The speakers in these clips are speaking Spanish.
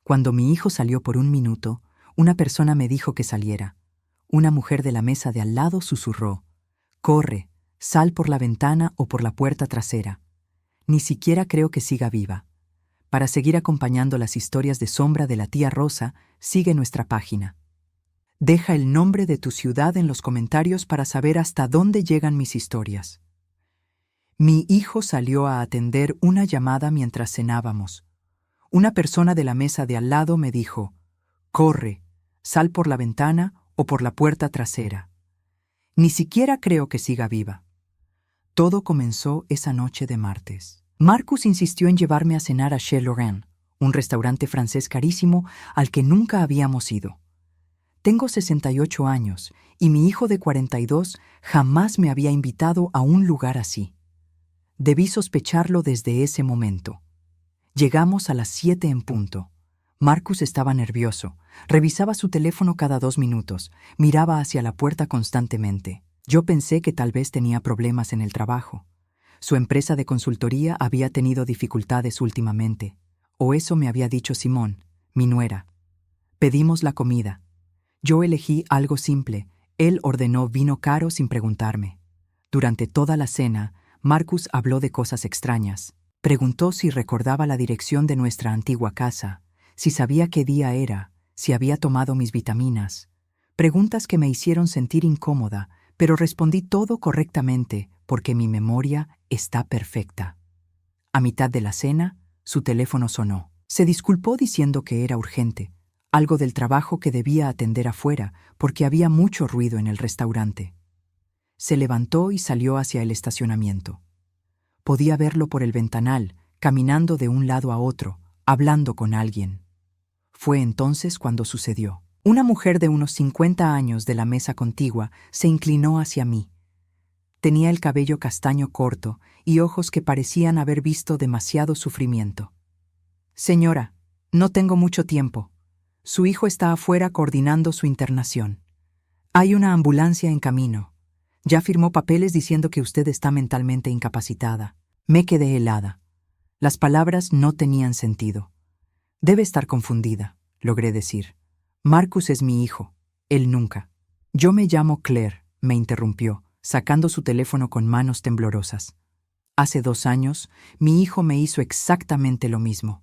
Cuando mi hijo salió por un minuto, una persona me dijo que saliera. Una mujer de la mesa de al lado susurró: «Corre, sal por la ventana o por la puerta trasera». Ni siquiera creo que siga viva. Para seguir acompañando las historias de sombra de la tía Rosa, sigue nuestra página. Deja el nombre de tu ciudad en los comentarios para saber hasta dónde llegan mis historias. Mi hijo salió a atender una llamada mientras cenábamos. Una persona de la mesa de al lado me dijo: «Corre, sal por la ventana o por la puerta trasera». Ni siquiera creo que siga viva. Todo comenzó esa noche de martes. Marcus insistió en llevarme a cenar a Chez Lorraine, un restaurante francés carísimo al que nunca habíamos ido. Tengo 68 años y mi hijo de 42 jamás me había invitado a un lugar así. Debí sospecharlo desde ese momento. Llegamos a las 7 en punto. Marcus estaba nervioso. Revisaba su teléfono cada 2 minutos. Miraba hacia la puerta constantemente. Yo pensé que tal vez tenía problemas en el trabajo. Su empresa de consultoría había tenido dificultades últimamente. O eso me había dicho Simón, mi nuera. Pedimos la comida. Yo elegí algo simple. Él ordenó vino caro sin preguntarme. Durante toda la cena, Marcus habló de cosas extrañas. Preguntó si recordaba la dirección de nuestra antigua casa, si sabía qué día era, si había tomado mis vitaminas. Preguntas que me hicieron sentir incómoda, pero respondí todo correctamente porque mi memoria está perfecta. A mitad de la cena, su teléfono sonó. Se disculpó diciendo que era urgente, algo del trabajo que debía atender afuera porque había mucho ruido en el restaurante. Se levantó y salió hacia el estacionamiento. Podía verlo por el ventanal, caminando de un lado a otro, hablando con alguien. Fue entonces cuando sucedió. Una mujer de unos 50 años de la mesa contigua se inclinó hacia mí. Tenía el cabello castaño corto y ojos que parecían haber visto demasiado sufrimiento. «Señora, no tengo mucho tiempo. Su hijo está afuera coordinando su internación. Hay una ambulancia en camino. Ya firmó papeles diciendo que usted está mentalmente incapacitada». Me quedé helada. Las palabras no tenían sentido. «Debe estar confundida», logré decir. «Marcus es mi hijo. Él nunca». «Yo me llamo Claire», me interrumpió, sacando su teléfono con manos temblorosas. «Hace 2 años, mi hijo me hizo exactamente lo mismo.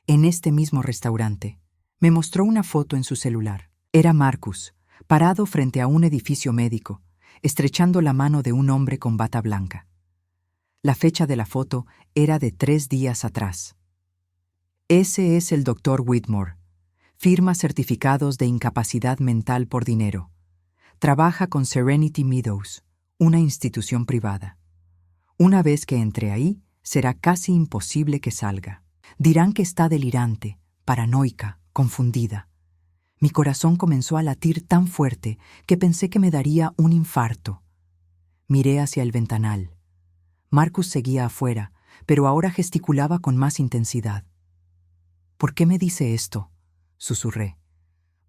En este mismo restaurante». Me mostró una foto en su celular. Era Marcus, parado frente a un edificio médico, estrechando la mano de un hombre con bata blanca. La fecha de la foto era de 3 días atrás. «Ese es el Dr. Whitmore. Firma certificados de incapacidad mental por dinero. Trabaja con Serenity Meadows, una institución privada. Una vez que entre ahí, será casi imposible que salga. Dirán que está delirante, paranoica, confundida». Mi corazón comenzó a latir tan fuerte que pensé que me daría un infarto. Miré hacia el ventanal. Marcus seguía afuera, pero ahora gesticulaba con más intensidad. «¿Por qué me dice esto?», susurré.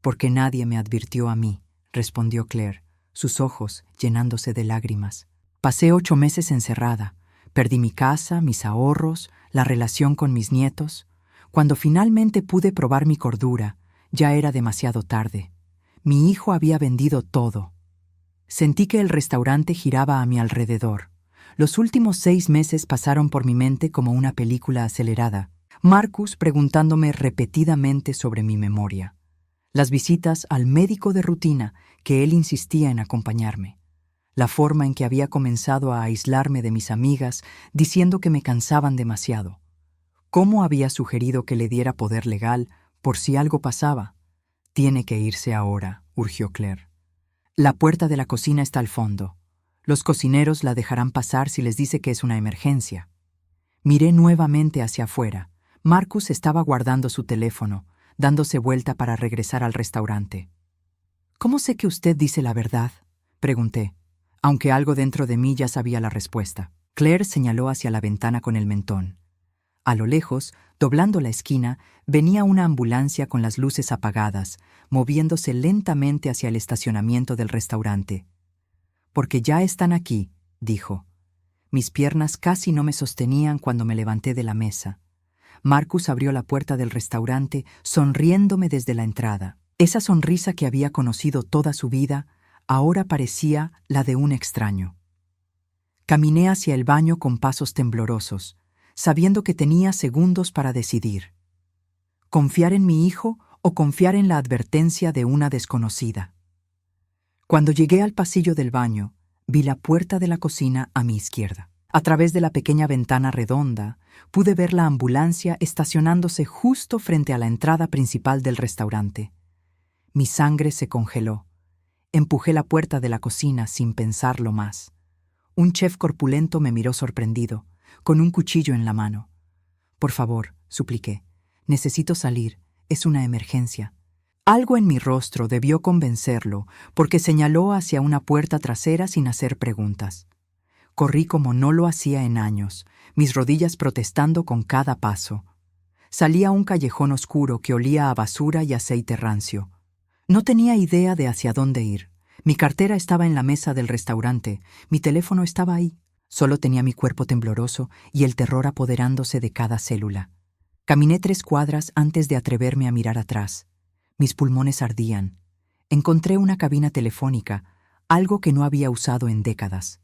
«Porque nadie me advirtió a mí», respondió Claire, sus ojos llenándose de lágrimas. «Pasé 8 meses encerrada. Perdí mi casa, mis ahorros, la relación con mis nietos. Cuando finalmente pude probar mi cordura, ya era demasiado tarde. Mi hijo había vendido todo. Sentí que el restaurante giraba a mi alrededor. Los últimos 6 meses pasaron por mi mente como una película acelerada. Marcus preguntándome repetidamente sobre mi memoria. Las visitas al médico de rutina que él insistía en acompañarme. La forma en que había comenzado a aislarme de mis amigas, diciendo que me cansaban demasiado. Cómo había sugerido que le diera poder legal por si algo pasaba. «Tiene que irse ahora», urgió Claire. «La puerta de la cocina está al fondo. Los cocineros la dejarán pasar si les dice que es una emergencia». Miré nuevamente hacia afuera. Marcus estaba guardando su teléfono, dándose vuelta para regresar al restaurante. «¿Cómo sé que usted dice la verdad?», pregunté, aunque algo dentro de mí ya sabía la respuesta. Claire señaló hacia la ventana con el mentón. A lo lejos, doblando la esquina, venía una ambulancia con las luces apagadas, moviéndose lentamente hacia el estacionamiento del restaurante. «Porque ya están aquí», dijo. Mis piernas casi no me sostenían cuando me levanté de la mesa. Marcus abrió la puerta del restaurante, sonriéndome desde la entrada. Esa sonrisa que había conocido toda su vida, ahora parecía la de un extraño. Caminé hacia el baño con pasos temblorosos, sabiendo que tenía segundos para decidir. ¿Confiar en mi hijo o confiar en la advertencia de una desconocida? Cuando llegué al pasillo del baño, vi la puerta de la cocina a mi izquierda. A través de la pequeña ventana redonda, pude ver la ambulancia estacionándose justo frente a la entrada principal del restaurante. Mi sangre se congeló. Empujé la puerta de la cocina sin pensarlo más. Un chef corpulento me miró sorprendido, con un cuchillo en la mano. «Por favor», supliqué, «necesito salir. Es una emergencia». Algo en mi rostro debió convencerlo, porque señaló hacia una puerta trasera sin hacer preguntas. Corrí como no lo hacía en años, mis rodillas protestando con cada paso. Salí a un callejón oscuro que olía a basura y aceite rancio. No tenía idea de hacia dónde ir. Mi cartera estaba en la mesa del restaurante, mi teléfono estaba ahí. Solo tenía mi cuerpo tembloroso y el terror apoderándose de cada célula. Caminé 3 cuadras antes de atreverme a mirar atrás. Mis pulmones ardían. Encontré una cabina telefónica, algo que no había usado en décadas.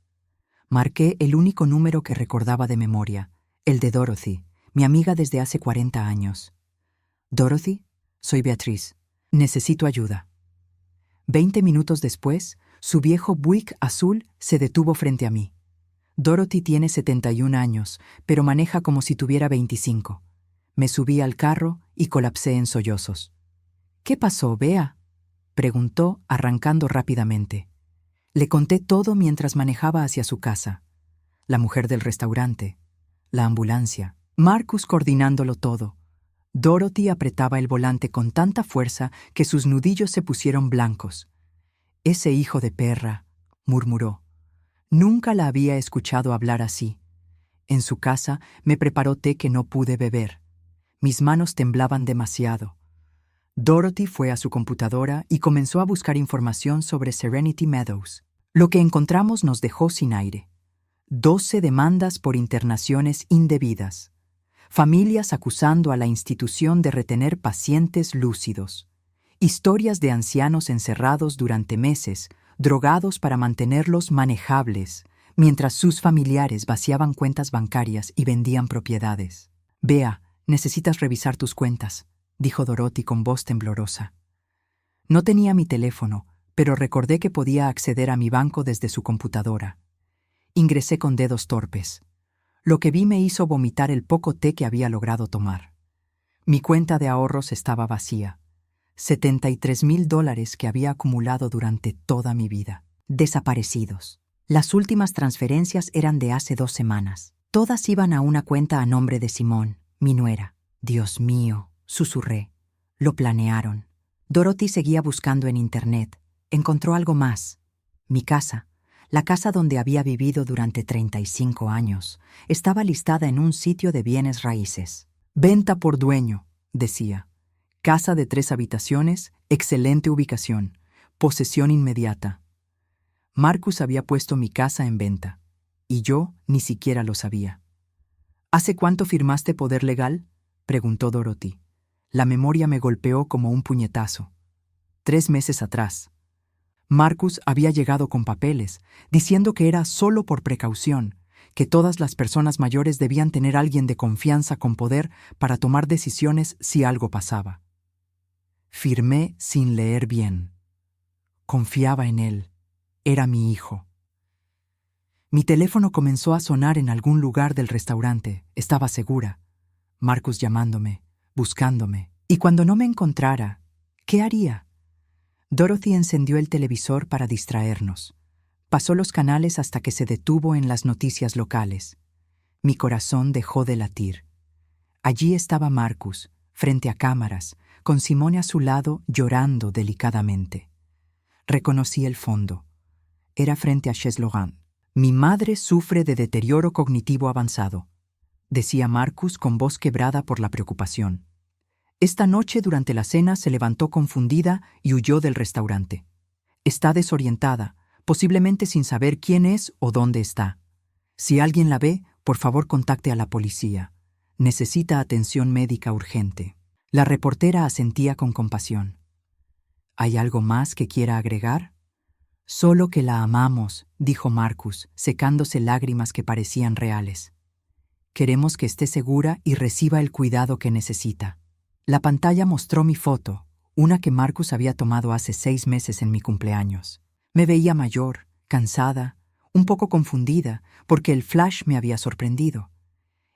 Marqué el único número que recordaba de memoria, el de Dorothy, mi amiga desde hace 40 años. «Dorothy, soy Beatriz. Necesito ayuda». 20 minutos después, su viejo Buick azul se detuvo frente a mí. Dorothy tiene 71 años, pero maneja como si tuviera 25. Me subí al carro y colapsé en sollozos. «¿Qué pasó, Bea?», preguntó, arrancando rápidamente. Le conté todo mientras manejaba hacia su casa. La mujer del restaurante, la ambulancia, Marcus coordinándolo todo. Dorothy apretaba el volante con tanta fuerza que sus nudillos se pusieron blancos. «Ese hijo de perra», murmuró. Nunca la había escuchado hablar así. En su casa me preparó té que no pude beber. Mis manos temblaban demasiado. Dorothy fue a su computadora y comenzó a buscar información sobre Serenity Meadows. Lo que encontramos nos dejó sin aire. 12 demandas por internaciones indebidas. Familias acusando a la institución de retener pacientes lúcidos. Historias de ancianos encerrados durante meses, drogados para mantenerlos manejables, mientras sus familiares vaciaban cuentas bancarias y vendían propiedades. «Bea, necesitas revisar tus cuentas», dijo Dorothy con voz temblorosa. No tenía mi teléfono, pero recordé que podía acceder a mi banco desde su computadora. Ingresé con dedos torpes. Lo que vi me hizo vomitar el poco té que había logrado tomar. Mi cuenta de ahorros estaba vacía. $73,000 que había acumulado durante toda mi vida. Desaparecidos. Las últimas transferencias eran de hace 2 semanas. Todas iban a una cuenta a nombre de Simón, mi nuera. «Dios mío», susurré. «Lo planearon». Dorothy seguía buscando en Internet. Encontró algo más. Mi casa, la casa donde había vivido durante 35 años, estaba listada en un sitio de bienes raíces. «Venta por dueño», decía. «Casa de 3 habitaciones, excelente ubicación, posesión inmediata». Marcus había puesto mi casa en venta, y yo ni siquiera lo sabía. «¿Hace cuánto firmaste poder legal?», preguntó Dorothy. La memoria me golpeó como un puñetazo. 3 meses atrás. Marcus había llegado con papeles, diciendo que era solo por precaución, que todas las personas mayores debían tener a alguien de confianza con poder para tomar decisiones si algo pasaba. Firmé sin leer bien. Confiaba en él. Era mi hijo. Mi teléfono comenzó a sonar en algún lugar del restaurante. Estaba segura. Marcus llamándome, buscándome. Y cuando no me encontrara, ¿qué haría? Dorothy encendió el televisor para distraernos. Pasó los canales hasta que se detuvo en las noticias locales. Mi corazón dejó de latir. Allí estaba Marcus, frente a cámaras, con Simone a su lado llorando delicadamente. Reconocí el fondo. Era frente a Chez Laurent. «Mi madre sufre de deterioro cognitivo avanzado», decía Marcus con voz quebrada por la preocupación. Esta noche durante la cena se levantó confundida y huyó del restaurante. Está desorientada, posiblemente sin saber quién es o dónde está. Si alguien la ve, por favor contacte a la policía. Necesita atención médica urgente. La reportera asentía con compasión. ¿Hay algo más que quiera agregar? Solo que la amamos, dijo Marcus, secándose lágrimas que parecían reales. Queremos que esté segura y reciba el cuidado que necesita. La pantalla mostró mi foto, una que Marcus había tomado hace 6 meses en mi cumpleaños. Me veía mayor, cansada, un poco confundida, porque el flash me había sorprendido.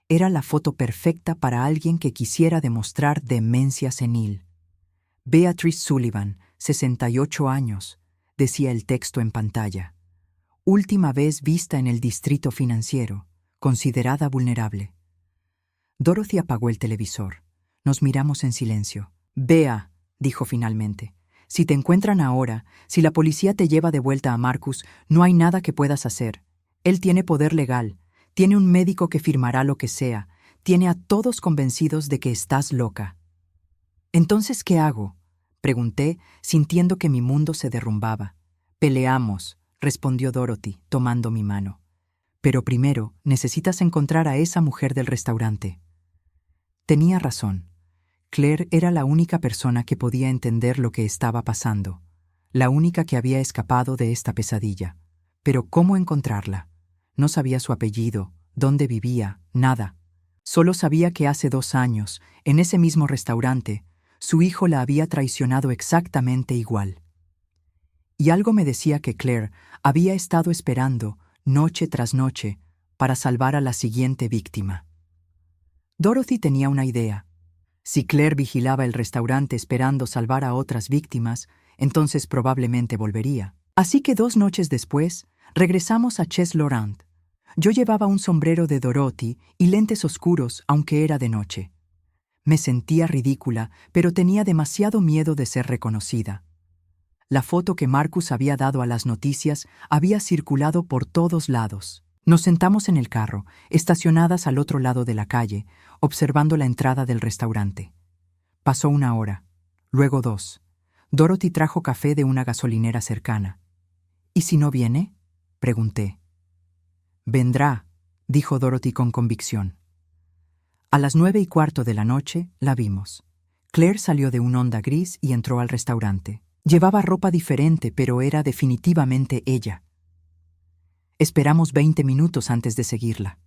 Era la foto perfecta para alguien que quisiera demostrar demencia senil. Beatrice Sullivan, 68 años, decía el texto en pantalla. Última vez vista en el distrito financiero, considerada vulnerable. Dorothy apagó el televisor. Nos miramos en silencio. Bea, dijo finalmente, si te encuentran ahora, si la policía te lleva de vuelta a Marcus, no hay nada que puedas hacer. Él tiene poder legal, tiene un médico que firmará lo que sea, tiene a todos convencidos de que estás loca. ¿Entonces qué hago?, pregunté, sintiendo que mi mundo se derrumbaba. Peleamos, respondió Dorothy, tomando mi mano. Pero primero necesitas encontrar a esa mujer del restaurante. Tenía razón. Claire era la única persona que podía entender lo que estaba pasando, la única que había escapado de esta pesadilla. Pero ¿cómo encontrarla? No sabía su apellido, dónde vivía, nada. Solo sabía que hace 2 años, en ese mismo restaurante, su hijo la había traicionado exactamente igual. Y algo me decía que Claire había estado esperando, noche tras noche, para salvar a la siguiente víctima. Dorothy tenía una idea. Si Claire vigilaba el restaurante esperando salvar a otras víctimas, entonces probablemente volvería. Así que 2 noches después, regresamos a Chez Laurent. Yo llevaba un sombrero de Dorothy y lentes oscuros, aunque era de noche. Me sentía ridícula, pero tenía demasiado miedo de ser reconocida. La foto que Marcus había dado a las noticias había circulado por todos lados. Nos sentamos en el carro, estacionadas al otro lado de la calle, observando la entrada del restaurante. Pasó 1 hora, luego 2. Dorothy trajo café de una gasolinera cercana. ¿Y si no viene?, pregunté. Vendrá, dijo Dorothy con convicción. A las 9:15 de la noche la vimos. Claire salió de un Honda gris y entró al restaurante. Llevaba ropa diferente, pero era definitivamente ella. Esperamos 20 minutos antes de seguirla.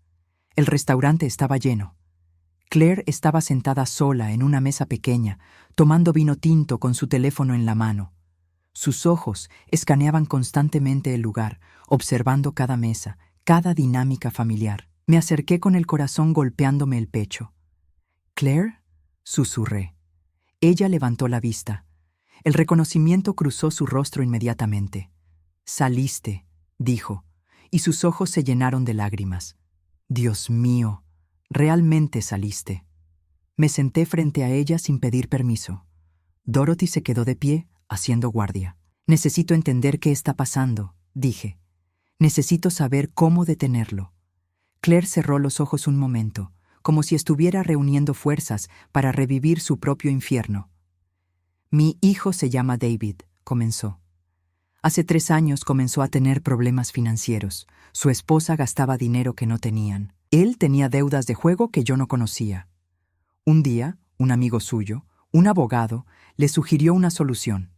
El restaurante estaba lleno. Claire estaba sentada sola en una mesa pequeña, tomando vino tinto con su teléfono en la mano. Sus ojos escaneaban constantemente el lugar, observando cada mesa, cada dinámica familiar. Me acerqué con el corazón golpeándome el pecho. «¿Claire?», susurré. Ella levantó la vista. El reconocimiento cruzó su rostro inmediatamente. «Saliste», dijo, y sus ojos se llenaron de lágrimas. «Dios mío, realmente saliste». Me senté frente a ella sin pedir permiso. Dorothy se quedó de pie, haciendo guardia. «Necesito entender qué está pasando», dije. «Necesito saber cómo detenerlo». Claire cerró los ojos un momento, como si estuviera reuniendo fuerzas para revivir su propio infierno. «Mi hijo se llama David», comenzó. Hace 3 años comenzó a tener problemas financieros. Su esposa gastaba dinero que no tenían. Él tenía deudas de juego que yo no conocía. Un día, un amigo suyo, un abogado, le sugirió una solución.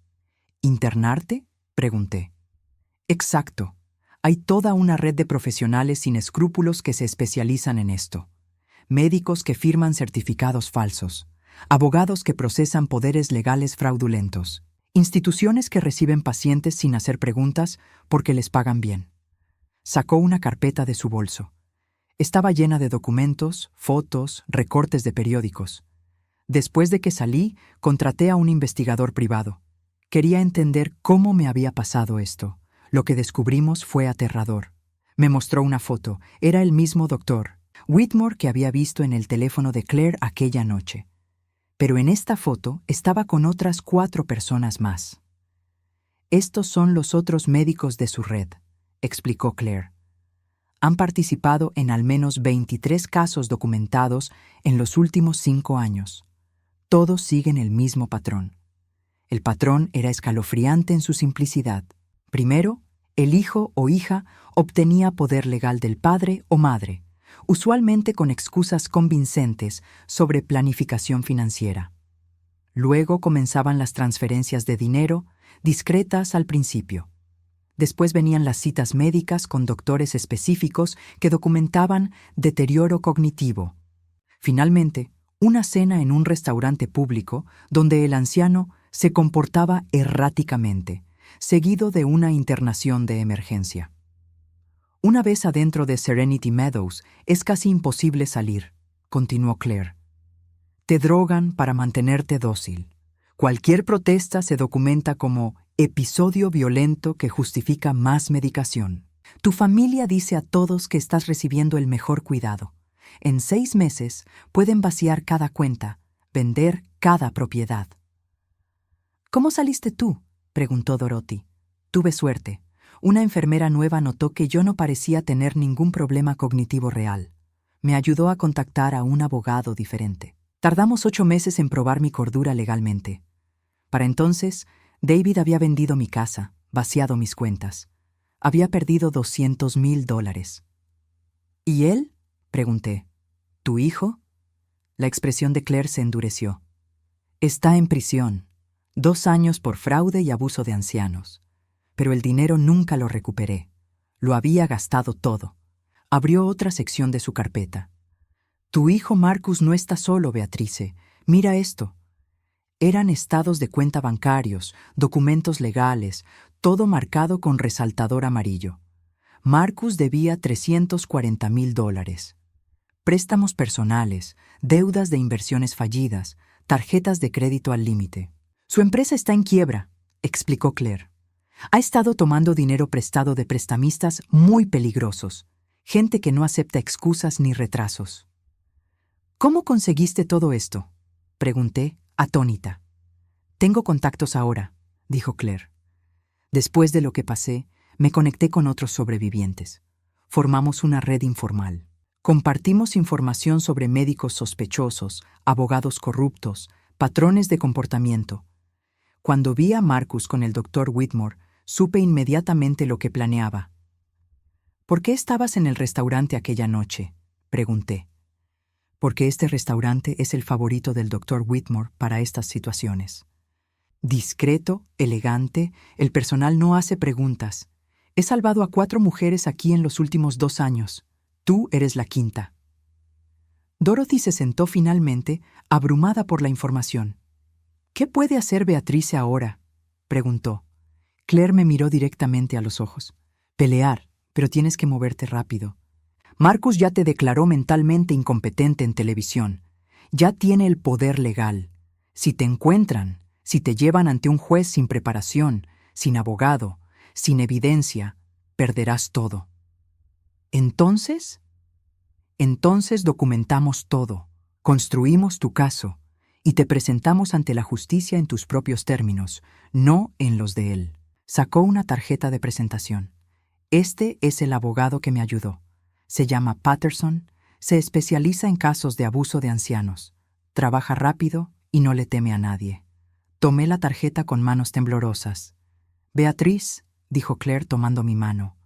«¿Internarte?», pregunté. «Exacto. Hay toda una red de profesionales sin escrúpulos que se especializan en esto. Médicos que firman certificados falsos, abogados que procesan poderes legales fraudulentos, instituciones que reciben pacientes sin hacer preguntas porque les pagan bien». Sacó una carpeta de su bolso. Estaba llena de documentos, fotos, recortes de periódicos. Después de que salí, contraté a un investigador privado. Quería entender cómo me había pasado esto. Lo que descubrimos fue aterrador. Me mostró una foto. Era el mismo doctor, Whitmore, que había visto en el teléfono de Claire aquella noche. Pero en esta foto estaba con otras 4 personas más. «Estos son los otros médicos de su red», explicó Claire. «Han participado en al menos 23 casos documentados en los últimos 5 años. Todos siguen el mismo patrón». El patrón era escalofriante en su simplicidad. Primero, el hijo o hija obtenía poder legal del padre o madre, usualmente con excusas convincentes sobre planificación financiera. Luego comenzaban las transferencias de dinero, discretas al principio. Después venían las citas médicas con doctores específicos que documentaban deterioro cognitivo. Finalmente, una cena en un restaurante público donde el anciano se comportaba erráticamente, seguido de una internación de emergencia. Una vez adentro de Serenity Meadows, es casi imposible salir, continuó Claire. Te drogan para mantenerte dócil. Cualquier protesta se documenta como episodio violento que justifica más medicación. Tu familia dice a todos que estás recibiendo el mejor cuidado. En 6 meses pueden vaciar cada cuenta, vender cada propiedad. ¿Cómo saliste tú?, preguntó Dorothy. Tuve suerte. Una enfermera nueva notó que yo no parecía tener ningún problema cognitivo real. Me ayudó a contactar a un abogado diferente. Tardamos 8 meses en probar mi cordura legalmente. Para entonces, David había vendido mi casa, vaciado mis cuentas. Había perdido $200,000. ¿Y él?, pregunté. ¿Tu hijo? La expresión de Claire se endureció. Está en prisión. 2 años por fraude y abuso de ancianos. Pero el dinero nunca lo recuperé. Lo había gastado todo. Abrió otra sección de su carpeta. Tu hijo Marcus no está solo, Beatrice. Mira esto. Eran estados de cuenta bancarios, documentos legales, todo marcado con resaltador amarillo. Marcus debía $340,000. Préstamos personales, deudas de inversiones fallidas, tarjetas de crédito al límite. Su empresa está en quiebra, explicó Claire. Ha estado tomando dinero prestado de prestamistas muy peligrosos, gente que no acepta excusas ni retrasos. ¿Cómo conseguiste todo esto?, pregunté, atónita. Tengo contactos ahora, dijo Claire. Después de lo que pasé, me conecté con otros sobrevivientes. Formamos una red informal. Compartimos información sobre médicos sospechosos, abogados corruptos, patrones de comportamiento. Cuando vi a Marcus con el Dr. Whitmore, supe inmediatamente lo que planeaba. ¿Por qué estabas en el restaurante aquella noche?, pregunté. Porque este restaurante es el favorito del Dr. Whitmore para estas situaciones. Discreto, elegante, el personal no hace preguntas. He salvado a 4 mujeres aquí en los últimos 2 años. Tú eres la 5ª. Dorothy se sentó finalmente, abrumada por la información. ¿Qué puede hacer Beatrice ahora?, preguntó. Claire me miró directamente a los ojos. Pelear, pero tienes que moverte rápido. Marcus ya te declaró mentalmente incompetente en televisión. Ya tiene el poder legal. Si te encuentran, si te llevan ante un juez sin preparación, sin abogado, sin evidencia, perderás todo. ¿Entonces? Entonces documentamos todo, construimos tu caso y te presentamos ante la justicia en tus propios términos, no en los de él. Sacó una tarjeta de presentación. Este es el abogado que me ayudó. Se llama Patterson, se especializa en casos de abuso de ancianos. Trabaja rápido y no le teme a nadie. Tomé la tarjeta con manos temblorosas. Beatriz, dijo Claire tomando mi mano,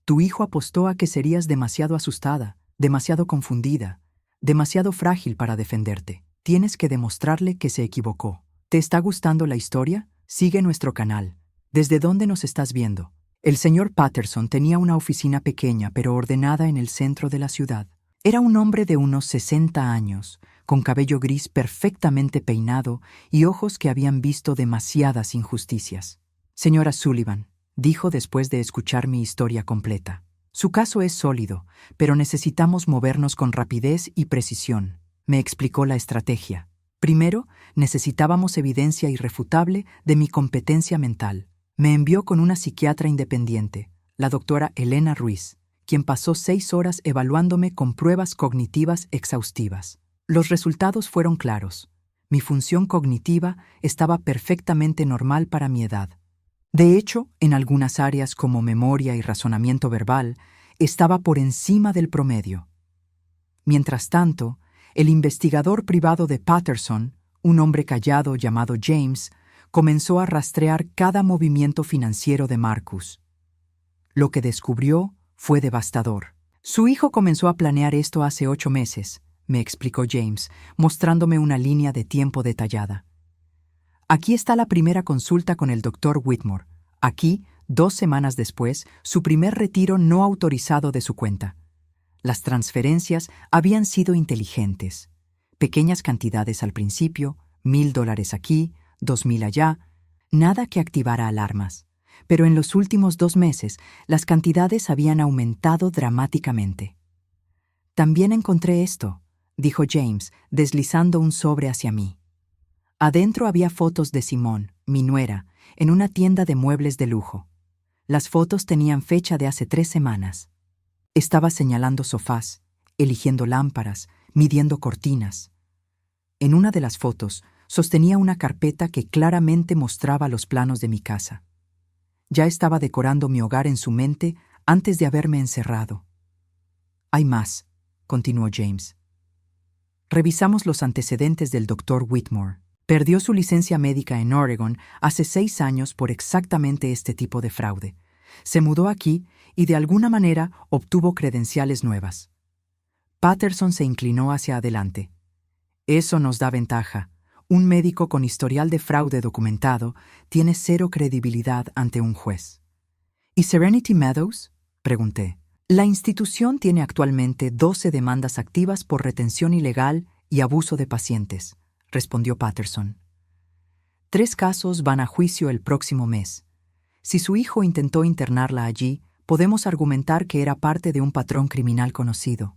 tu hijo apostó a que serías demasiado asustada, demasiado confundida, demasiado frágil para defenderte. Tienes que demostrarle que se equivocó. ¿Te está gustando la historia? Sigue nuestro canal. ¿Desde dónde nos estás viendo? El señor Patterson tenía una oficina pequeña pero ordenada en el centro de la ciudad. Era un hombre de unos 60 años, con cabello gris perfectamente peinado y ojos que habían visto demasiadas injusticias. Señora Sullivan, dijo después de escuchar mi historia completa. Su caso es sólido, pero necesitamos movernos con rapidez y precisión. Me explicó la estrategia. Primero, necesitábamos evidencia irrefutable de mi competencia mental. Me envió con una psiquiatra independiente, la doctora Elena Ruiz, quien pasó 6 horas evaluándome con pruebas cognitivas exhaustivas. Los resultados fueron claros. Mi función cognitiva estaba perfectamente normal para mi edad. De hecho, en algunas áreas como memoria y razonamiento verbal, estaba por encima del promedio. Mientras tanto, el investigador privado de Patterson, un hombre callado llamado James, comenzó a rastrear cada movimiento financiero de Marcus. Lo que descubrió fue devastador. Su hijo comenzó a planear esto hace 8 meses, me explicó James, mostrándome una línea de tiempo detallada. Aquí está la primera consulta con el Dr. Whitmore. Aquí, 2 semanas después, su primer retiro no autorizado de su cuenta. Las transferencias habían sido inteligentes. Pequeñas cantidades al principio, $1,000 aquí, 2,000 allá, nada que activara alarmas. Pero en los últimos 2 meses, las cantidades habían aumentado dramáticamente. También encontré esto, dijo James, deslizando un sobre hacia mí. Adentro había fotos de Simone, mi nuera, en una tienda de muebles de lujo. Las fotos tenían fecha de hace 3 semanas. Estaba señalando sofás, eligiendo lámparas, midiendo cortinas. En una de las fotos, sostenía una carpeta que claramente mostraba los planos de mi casa. Ya estaba decorando mi hogar en su mente antes de haberme encerrado. Hay más, continuó James. Revisamos los antecedentes del Dr. Whitmore. Perdió su licencia médica en Oregon hace 6 años por exactamente este tipo de fraude. Se mudó aquí y de alguna manera obtuvo credenciales nuevas. Patterson se inclinó hacia adelante. Eso nos da ventaja. Un médico con historial de fraude documentado tiene 0 credibilidad ante un juez. ¿Y Serenity Meadows? Pregunté. La institución tiene actualmente 12 demandas activas por retención ilegal y abuso de pacientes, respondió Patterson. 3 casos van a juicio el próximo mes. Si su hijo intentó internarla allí, podemos argumentar que era parte de un patrón criminal conocido.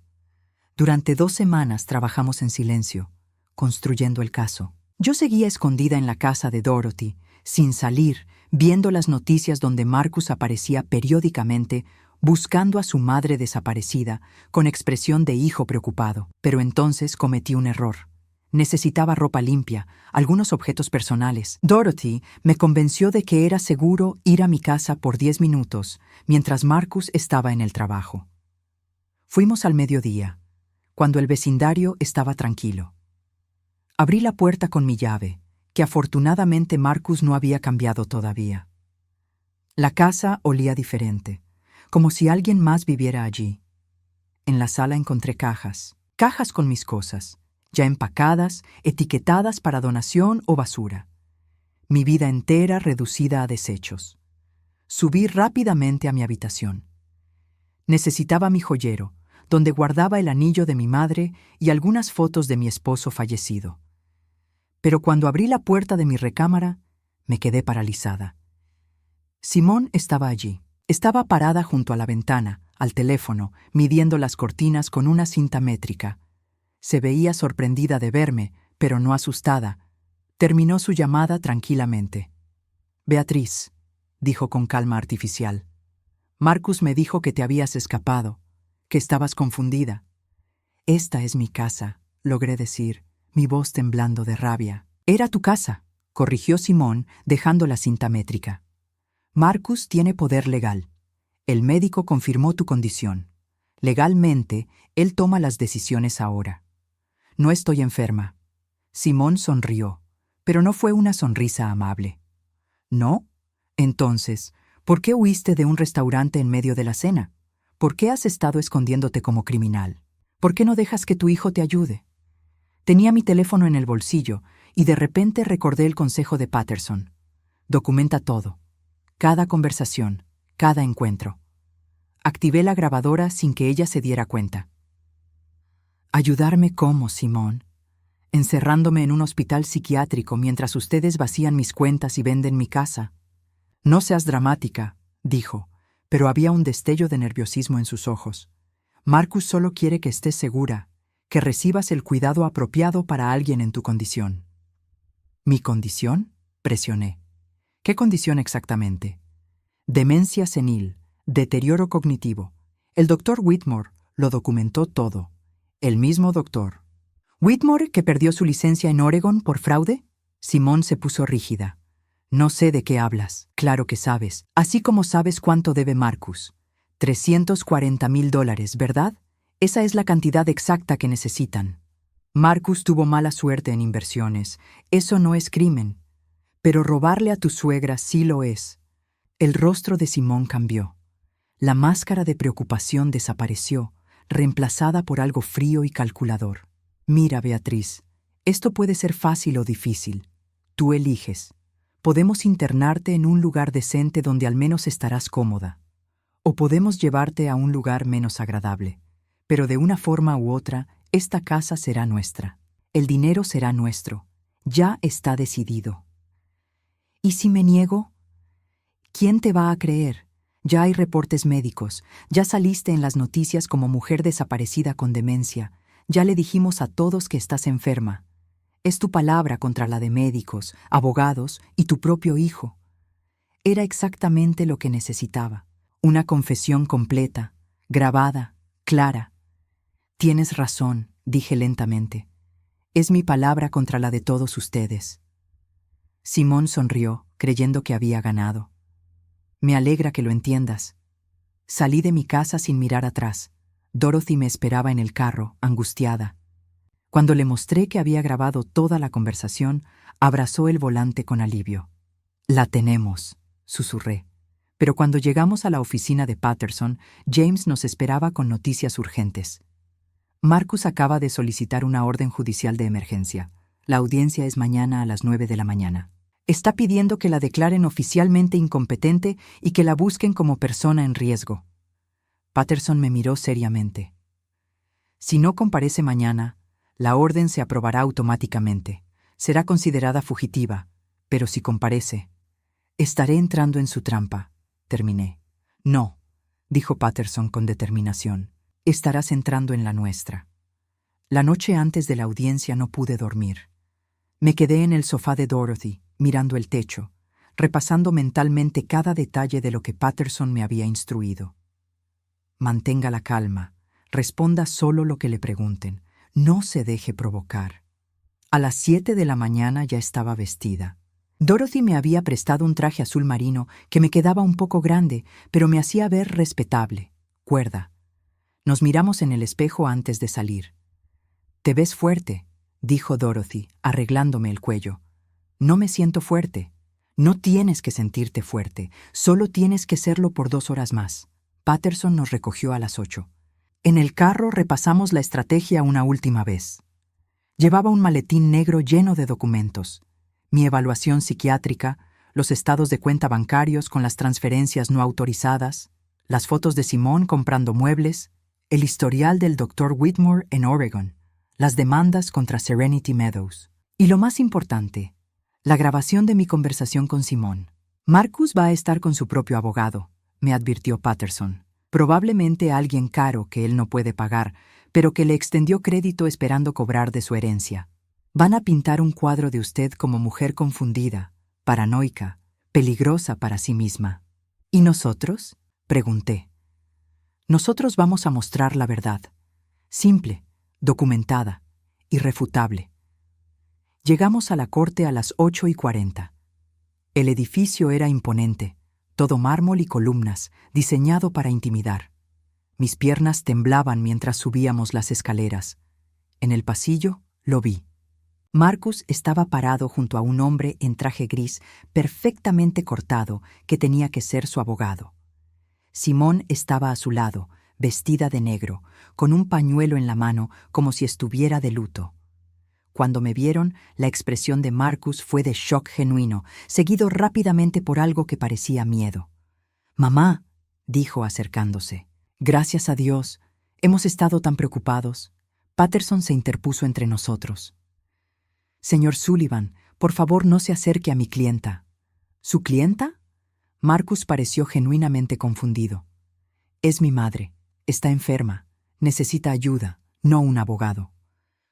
Durante 2 semanas trabajamos en silencio, construyendo el caso. Yo seguía escondida en la casa de Dorothy, sin salir, viendo las noticias donde Marcus aparecía periódicamente, buscando a su madre desaparecida, con expresión de hijo preocupado. Pero entonces cometí un error. Necesitaba ropa limpia, algunos objetos personales. Dorothy me convenció de que era seguro ir a mi casa por 10 minutos, mientras Marcus estaba en el trabajo. Fuimos al mediodía, cuando el vecindario estaba tranquilo. Abrí la puerta con mi llave, que afortunadamente Marcus no había cambiado todavía. La casa olía diferente, como si alguien más viviera allí. En la sala encontré cajas con mis cosas, ya empacadas, etiquetadas para donación o basura. Mi vida entera reducida a desechos. Subí rápidamente a mi habitación. Necesitaba mi joyero, donde guardaba el anillo de mi madre y algunas fotos de mi esposo fallecido. Pero cuando abrí la puerta de mi recámara, me quedé paralizada. Simone estaba allí. Estaba parada junto a la ventana, al teléfono, midiendo las cortinas con una cinta métrica. Se veía sorprendida de verme, pero no asustada. Terminó su llamada tranquilamente. «Beatriz», dijo con calma artificial, «Marcus me dijo que te habías escapado, que estabas confundida». «Esta es mi casa», logré decir, mi voz temblando de rabia. «Era tu casa», corrigió Simone, dejando la cinta métrica. «Marcus tiene poder legal. El médico confirmó tu condición. Legalmente, él toma las decisiones ahora. No estoy enferma». Simone sonrió, pero no fue una sonrisa amable. «¿No? Entonces, ¿por qué huiste de un restaurante en medio de la cena? ¿Por qué has estado escondiéndote como criminal? ¿Por qué no dejas que tu hijo te ayude?» Tenía mi teléfono en el bolsillo y de repente recordé el consejo de Patterson. Documenta todo. Cada conversación, cada encuentro. Activé la grabadora sin que ella se diera cuenta. «¿Ayudarme cómo, Simone? Encerrándome en un hospital psiquiátrico mientras ustedes vacían mis cuentas y venden mi casa». «No seas dramática», dijo, pero había un destello de nerviosismo en sus ojos. «Marcus solo quiere que estés segura, que recibas el cuidado apropiado para alguien en tu condición». «¿Mi condición?», presioné. «¿Qué condición exactamente?» «Demencia senil, deterioro cognitivo. El Dr. Whitmore lo documentó todo. El mismo doctor». «¿Whitmore, que perdió su licencia en Oregon por fraude?» Simone se puso rígida. «No sé de qué hablas. Claro que sabes, así como sabes cuánto debe Marcus. $340,000, ¿verdad? Esa es la cantidad exacta que necesitan. Marcus tuvo mala suerte en inversiones. Eso no es crimen. Pero robarle a tu suegra sí lo es». El rostro de Simone cambió. La máscara de preocupación desapareció, reemplazada por algo frío y calculador. Mira, Beatriz, esto puede ser fácil o difícil. Tú eliges. Podemos internarte en un lugar decente donde al menos estarás cómoda. O podemos llevarte a un lugar menos agradable. Pero de una forma u otra, esta casa será nuestra. El dinero será nuestro. Ya está decidido. ¿Y si me niego? ¿Quién te va a creer? Ya hay reportes médicos. Ya saliste en las noticias como mujer desaparecida con demencia. Ya le dijimos a todos que estás enferma. Es tu palabra contra la de médicos, abogados y tu propio hijo. Era exactamente lo que necesitaba. Una confesión completa, grabada, clara. Tienes razón, dije lentamente. Es mi palabra contra la de todos ustedes. Simón sonrió, creyendo que había ganado. Me alegra que lo entiendas. Salí de mi casa sin mirar atrás. Dorothy me esperaba en el carro, angustiada. Cuando le mostré que había grabado toda la conversación, abrazó el volante con alivio. La tenemos, susurré. Pero cuando llegamos a la oficina de Patterson, James nos esperaba con noticias urgentes. Marcus acaba de solicitar una orden judicial de emergencia. La audiencia es mañana a las 9 de la mañana. Está pidiendo que la declaren oficialmente incompetente y que la busquen como persona en riesgo. Patterson me miró seriamente. Si no comparece mañana, la orden se aprobará automáticamente. Será considerada fugitiva, pero si comparece, estaré entrando en su trampa, terminé. No, dijo Patterson con determinación. Estarás entrando en la nuestra. La noche antes de la audiencia no pude dormir. Me quedé en el sofá de Dorothy, mirando el techo, repasando mentalmente cada detalle de lo que Patterson me había instruido. Mantenga la calma, responda solo lo que le pregunten, no se deje provocar. A las 7 de la mañana ya estaba vestida. Dorothy me había prestado un traje azul marino que me quedaba un poco grande, pero me hacía ver respetable, cuerda. Nos miramos en el espejo antes de salir. «Te ves fuerte», dijo Dorothy, arreglándome el cuello. «No me siento fuerte. No tienes que sentirte fuerte, solo tienes que serlo por 2 horas más». Patterson nos recogió a las 8. En el carro repasamos la estrategia una última vez. Llevaba un maletín negro lleno de documentos. Mi evaluación psiquiátrica, los estados de cuenta bancarios con las transferencias no autorizadas, las fotos de Simón comprando muebles, el historial del Dr. Whitmore en Oregon, las demandas contra Serenity Meadows. Y lo más importante, la grabación de mi conversación con Simón. Marcus va a estar con su propio abogado, me advirtió Patterson. Probablemente alguien caro que él no puede pagar, pero que le extendió crédito esperando cobrar de su herencia. Van a pintar un cuadro de usted como mujer confundida, paranoica, peligrosa para sí misma. ¿Y nosotros?, pregunté. Nosotros vamos a mostrar la verdad. Simple, documentada, irrefutable. Llegamos a la corte a las 8:40. El edificio era imponente, todo mármol y columnas, diseñado para intimidar. Mis piernas temblaban mientras subíamos las escaleras. En el pasillo lo vi. Marcus estaba parado junto a un hombre en traje gris perfectamente cortado que tenía que ser su abogado. Simón estaba a su lado, vestida de negro, con un pañuelo en la mano como si estuviera de luto. Cuando me vieron, la expresión de Marcus fue de shock genuino, seguido rápidamente por algo que parecía miedo. «Mamá», dijo acercándose. «Gracias a Dios. Hemos estado tan preocupados». Patterson se interpuso entre nosotros. «Señor Sullivan, por favor no se acerque a mi clienta». «¿Su clienta?» Marcus pareció genuinamente confundido. «Es mi madre. Está enferma. Necesita ayuda, no un abogado».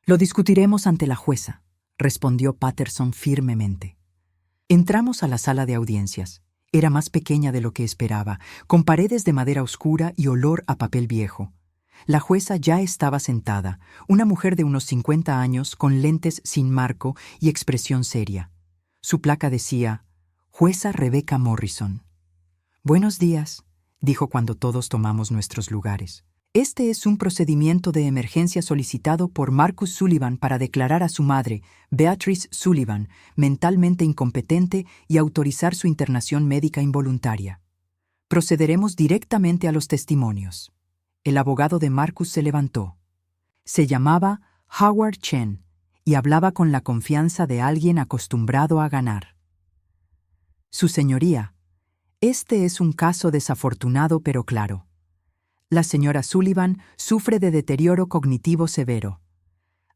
«Lo discutiremos ante la jueza», respondió Patterson firmemente. Entramos a la sala de audiencias. Era más pequeña de lo que esperaba, con paredes de madera oscura y olor a papel viejo. La jueza ya estaba sentada, una mujer de unos 50 años con lentes sin marco y expresión seria. Su placa decía, «Jueza Rebecca Morrison». «Buenos días», dijo cuando todos tomamos nuestros lugares. «Este es un procedimiento de emergencia solicitado por Marcus Sullivan para declarar a su madre, Beatrice Sullivan, mentalmente incompetente y autorizar su internación médica involuntaria. Procederemos directamente a los testimonios». El abogado de Marcus se levantó. Se llamaba Howard Chen y hablaba con la confianza de alguien acostumbrado a ganar. Su señoría, este es un caso desafortunado pero claro. La señora Sullivan sufre de deterioro cognitivo severo.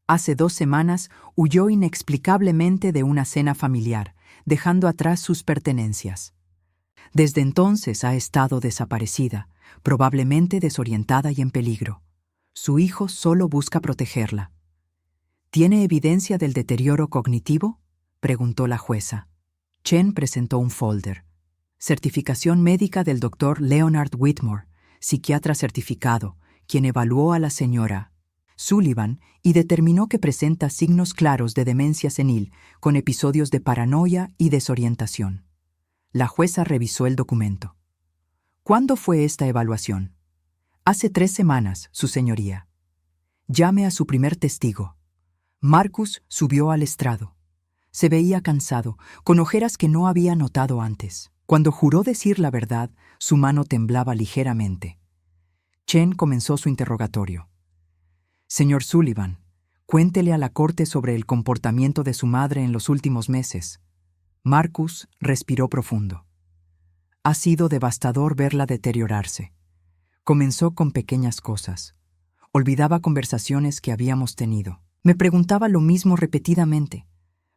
Hace 2 semanas huyó inexplicablemente de una cena familiar, dejando atrás sus pertenencias. Desde entonces ha estado desaparecida, probablemente desorientada y en peligro. Su hijo solo busca protegerla. ¿Tiene evidencia del deterioro cognitivo?, preguntó la jueza. Chen presentó un folder. Certificación médica del Dr. Leonard Whitmore, psiquiatra certificado, quien evaluó a la señora Sullivan y determinó que presenta signos claros de demencia senil, con episodios de paranoia y desorientación. La jueza revisó el documento. ¿Cuándo fue esta evaluación? Hace 3 semanas, su señoría. Llame a su primer testigo. Marcus subió al estrado. Se veía cansado, con ojeras que no había notado antes. Cuando juró decir la verdad, su mano temblaba ligeramente. Chen comenzó su interrogatorio. Señor Sullivan, cuéntele a la corte sobre el comportamiento de su madre en los últimos meses. Marcus respiró profundo. Ha sido devastador verla deteriorarse. Comenzó con pequeñas cosas. Olvidaba conversaciones que habíamos tenido. Me preguntaba lo mismo repetidamente.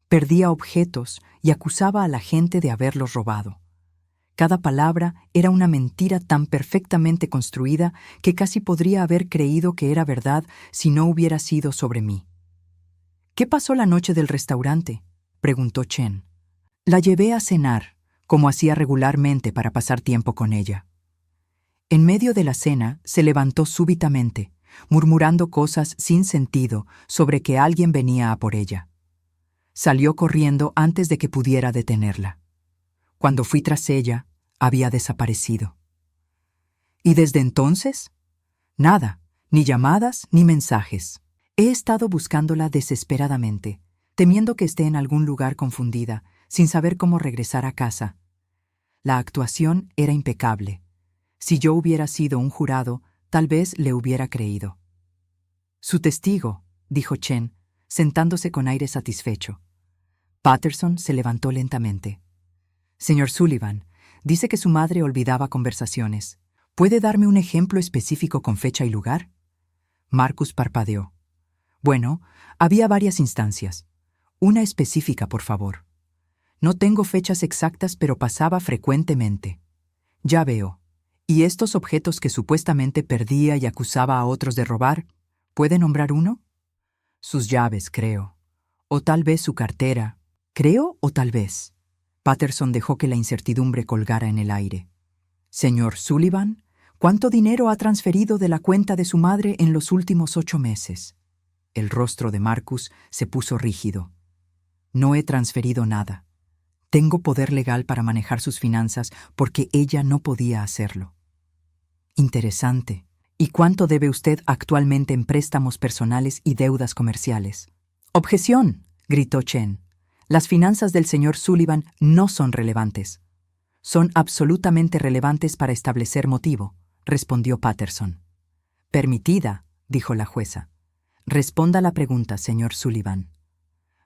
Perdía objetos y acusaba a la gente de haberlos robado. Cada palabra era una mentira tan perfectamente construida que casi podría haber creído que era verdad si no hubiera sido sobre mí. ¿Qué pasó la noche del restaurante?, preguntó Chen. La llevé a cenar, como hacía regularmente para pasar tiempo con ella. En medio de la cena se levantó súbitamente, murmurando cosas sin sentido sobre que alguien venía a por ella. Salió corriendo antes de que pudiera detenerla. Cuando fui tras ella, había desaparecido. ¿Y desde entonces? Nada, ni llamadas ni mensajes. He estado buscándola desesperadamente, temiendo que esté en algún lugar confundida, sin saber cómo regresar a casa. La actuación era impecable. Si yo hubiera sido un jurado, tal vez le hubiera creído. Su testigo, dijo Chen, sentándose con aire satisfecho. Patterson se levantó lentamente. Señor Sullivan, dice que su madre olvidaba conversaciones. ¿Puede darme un ejemplo específico con fecha y lugar? Marcus parpadeó. Bueno, había varias instancias. Una específica, por favor. No tengo fechas exactas, pero pasaba frecuentemente. Ya veo. ¿Y estos objetos que supuestamente perdía y acusaba a otros de robar? ¿Puede nombrar uno? Sus llaves, creo. O tal vez su cartera. ¿Creo o tal vez? Patterson dejó que la incertidumbre colgara en el aire. Señor Sullivan, ¿cuánto dinero ha transferido de la cuenta de su madre en los últimos 8 meses? El rostro de Marcus se puso rígido. No he transferido nada. Tengo poder legal para manejar sus finanzas porque ella no podía hacerlo. Interesante. ¿Y cuánto debe usted actualmente en préstamos personales y deudas comerciales? ¡Objeción!, gritó Chen. Las finanzas del señor Sullivan no son relevantes. Son absolutamente relevantes para establecer motivo, respondió Patterson. Permitida, dijo la jueza. Responda la pregunta, señor Sullivan.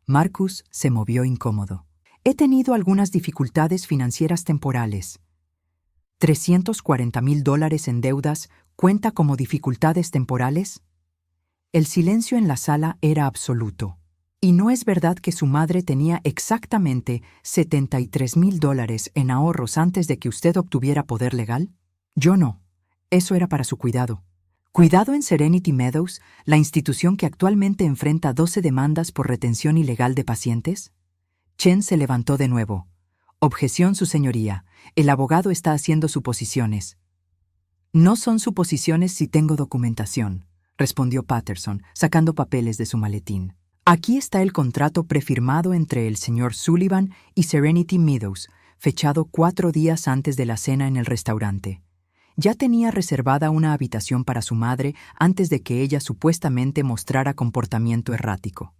Marcus se movió incómodo. He tenido algunas dificultades financieras temporales. $340,000 en deudas cuenta como dificultades temporales. El silencio en la sala era absoluto. ¿Y no es verdad que su madre tenía exactamente $73,000 en ahorros antes de que usted obtuviera poder legal? Yo no. Eso era para su cuidado. ¿Cuidado en Serenity Meadows, la institución que actualmente enfrenta 12 demandas por retención ilegal de pacientes? Chen se levantó de nuevo. Objeción, su señoría. El abogado está haciendo suposiciones. No son suposiciones si tengo documentación, respondió Patterson, sacando papeles de su maletín. Aquí está el contrato prefirmado entre el señor Sullivan y Serenity Meadows, fechado 4 días antes de la cena en el restaurante. Ya tenía reservada una habitación para su madre antes de que ella supuestamente mostrara comportamiento errático.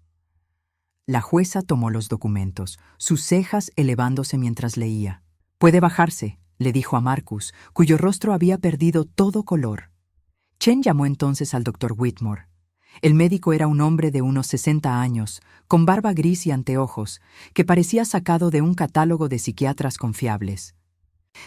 La jueza tomó los documentos, sus cejas elevándose mientras leía. «Puede bajarse», le dijo a Marcus, cuyo rostro había perdido todo color. Chen llamó entonces al doctor Whitmore. El médico era un hombre de unos 60 años, con barba gris y anteojos, que parecía sacado de un catálogo de psiquiatras confiables.